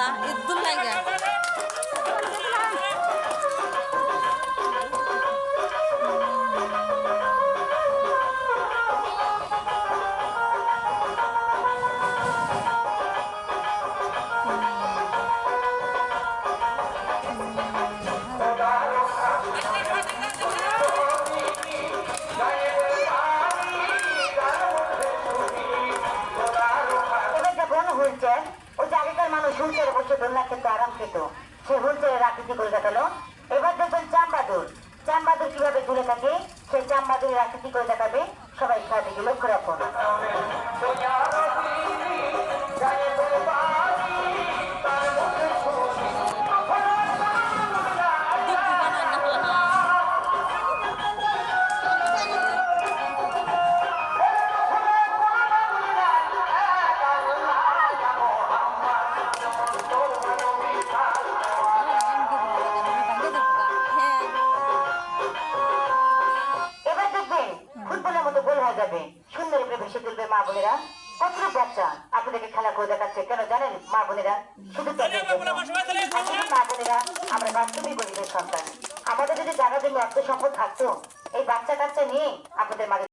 দাদা ইদ্দুল লাইগা হুলচেয়ারে বসে দোলনা খেতে আরাম খেত, সে হুলচেয়ারের আকৃতি করে দেখালো। এবার দেখবেন চামবাদুর, চামবাদুর কিভাবে ঝুলে থাকে, সেই চামবাদুরের আকৃতি করে দেখাবে। সবাই খেলাটিকে লক্ষ্য রাখুন। ফুটবলের মতো গোল হয়ে যাবে, সুন্দর উপরে ভেসে তুলবে মা বোনেরা। কত বাচ্চা আপনাদেরকে খেলা করে দেখাচ্ছে, কেন জানেন মা বোনেরা? শুধু মা বোনেরা আমরা বাস্তবিক গরিবের সন্তান। আমাদের যদি জায়গা জমি অর্থ সম্পদ থাকতো, এই বাচ্চা কাচ্চা নিয়ে আপনাদের মাঝে